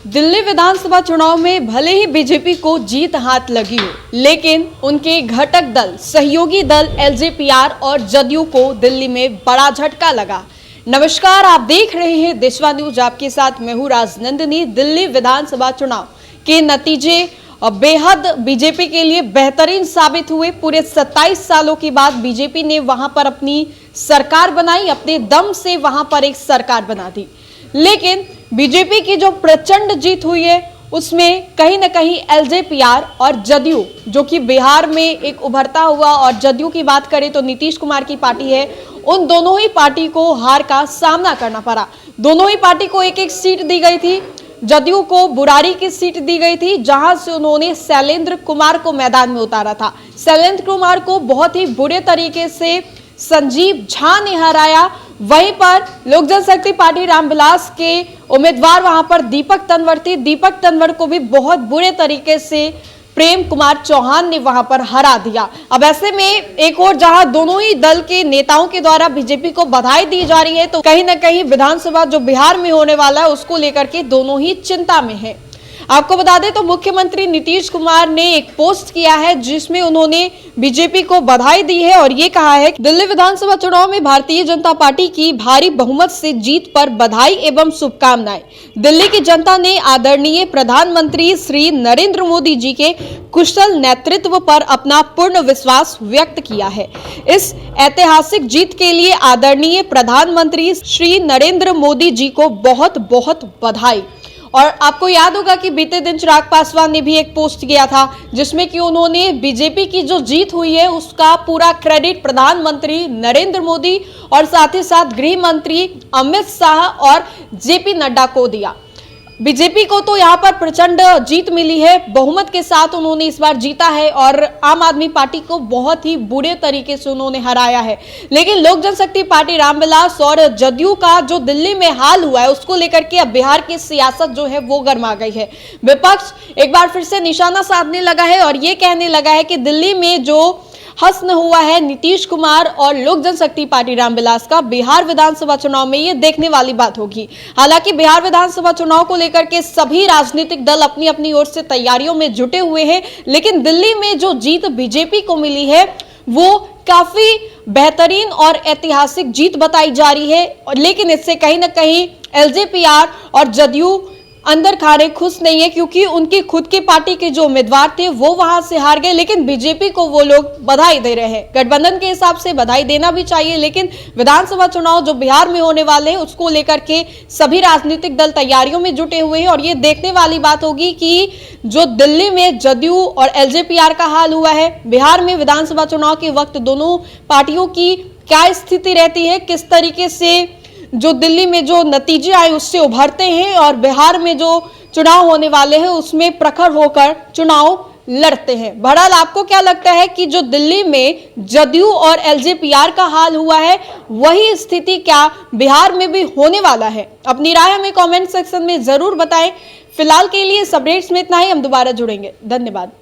दिल्ली विधानसभा चुनाव में भले ही बीजेपी को जीत हाथ लगी हो, लेकिन उनके घटक दल सहयोगी दल एलजेपीआर और जदयू को दिल्ली में बड़ा झटका लगा। नमस्कार, आप देख रहे हैं देशवा न्यूज। आपके साथ मैं हूं राजनंदिनी। दिल्ली विधानसभा चुनाव के नतीजे बेहद बीजेपी के लिए बेहतरीन साबित हुए। पूरे 27 सालों के बाद बीजेपी ने वहां पर अपनी सरकार बनाई, अपने दम से वहां पर एक सरकार बना दी। लेकिन बीजेपी की जो प्रचंड जीत हुई है उसमें कहीं ना कहीं एलजेपीआर और जदयू, जो कि बिहार में एक उभरता हुआ, और जदयू की बात करें तो नीतीश कुमार की पार्टी है, उन दोनों ही पार्टी को हार का सामना करना पड़ा। दोनों ही पार्टी को एक एक सीट दी गई थी। जदयू को बुराड़ी की सीट दी गई थी, जहां से उन्होंने शैलेंद्र कुमार को मैदान में उतारा था। शैलेंद्र कुमार को बहुत ही बुरे तरीके से संजीव झा ने हराया। वहीं पर लोक जनशक्ति पार्टी रामविलास के उम्मीदवार वहां पर दीपक तंवर थे। दीपक तंवर को भी बहुत बुरे तरीके से प्रेम कुमार चौहान ने वहां पर हरा दिया। अब ऐसे में एक और जहां दोनों ही दल के नेताओं के द्वारा बीजेपी को बधाई दी जा रही है, तो कहीं ना कहीं विधानसभा जो बिहार में होने वाला है उसको लेकर के दोनों ही चिंता में है। आपको बता दें तो मुख्यमंत्री नीतीश कुमार ने एक पोस्ट किया है जिसमें उन्होंने बीजेपी को बधाई दी है और ये कहा है कि दिल्ली विधानसभा चुनाव में भारतीय जनता पार्टी की भारी बहुमत से जीत पर बधाई एवं शुभकामनाएं। दिल्ली की जनता ने आदरणीय प्रधानमंत्री श्री नरेंद्र मोदी जी के कुशल नेतृत्व पर अपना पूर्ण विश्वास व्यक्त किया है। इस ऐतिहासिक जीत के लिए आदरणीय प्रधानमंत्री श्री नरेंद्र मोदी जी को बहुत बहुत बधाई। और आपको याद होगा कि बीते दिन चिराग पासवान ने भी एक पोस्ट किया था जिसमें कि उन्होंने बीजेपी की जो जीत हुई है उसका पूरा क्रेडिट प्रधानमंत्री नरेंद्र मोदी और साथ ही साथ गृह मंत्री अमित शाह और जेपी नड्डा को दिया। बीजेपी को तो यहाँ पर प्रचंड जीत मिली है, बहुमत के साथ उन्होंने इस बार जीता है और आम आदमी पार्टी को बहुत ही बुरे तरीके से उन्होंने हराया है। लेकिन लोक जनशक्ति पार्टी रामविलास और जदयू का जो दिल्ली में हाल हुआ है उसको लेकर के अब बिहार की सियासत जो है वो गर्मा गई है। विपक्ष एक बार फिर से निशाना साधने लगा है और ये कहने लगा है कि दिल्ली में जो हसन हुआ है नीतीश कुमार और लोक जनशक्ति पार्टी रामविलास का, बिहार विधानसभा चुनाव में ये देखने वाली बात होगी। हालांकि बिहार विधानसभा चुनाव को लेकर के सभी राजनीतिक दल अपनी अपनी ओर से तैयारियों में जुटे हुए हैं, लेकिन दिल्ली में जो जीत बीजेपी को मिली है वो काफी बेहतरीन और ऐतिहासिक जीत बताई जा रही है। लेकिन इससे कहीं ना कहीं एलजेपीआर और जदयू अंदर खाने खुश नहीं है, क्योंकि उनकी खुद की पार्टी के जो उम्मीदवार थे वो वहां से हार गए। लेकिन बीजेपी को वो लोग बधाई दे रहे हैं। गठबंधन के हिसाब से बधाई देना भी चाहिए, लेकिन विधानसभा चुनाव जो बिहार में होने वाले हैं उसको लेकर के सभी राजनीतिक दल तैयारियों में जुटे हुए हैं। और ये देखने वाली बात होगी कि जो दिल्ली में जदयू और एलजेपीआर का हाल हुआ है, बिहार में विधानसभा चुनाव के वक्त दोनों पार्टियों की क्या स्थिति रहती है, किस तरीके से जो दिल्ली में जो नतीजे आए उससे उभरते हैं और बिहार में जो चुनाव होने वाले हैं उसमें प्रखर होकर चुनाव लड़ते हैं। बहरहाल आपको क्या लगता है कि जो दिल्ली में जदयू और एलजेपीआर का हाल हुआ है वही स्थिति क्या बिहार में भी होने वाला है? अपनी राय हमें कमेंट सेक्शन में जरूर बताएं। फिलहाल के लिए इस अपडेट्स में इतना ही, हम दोबारा जुड़ेंगे। धन्यवाद।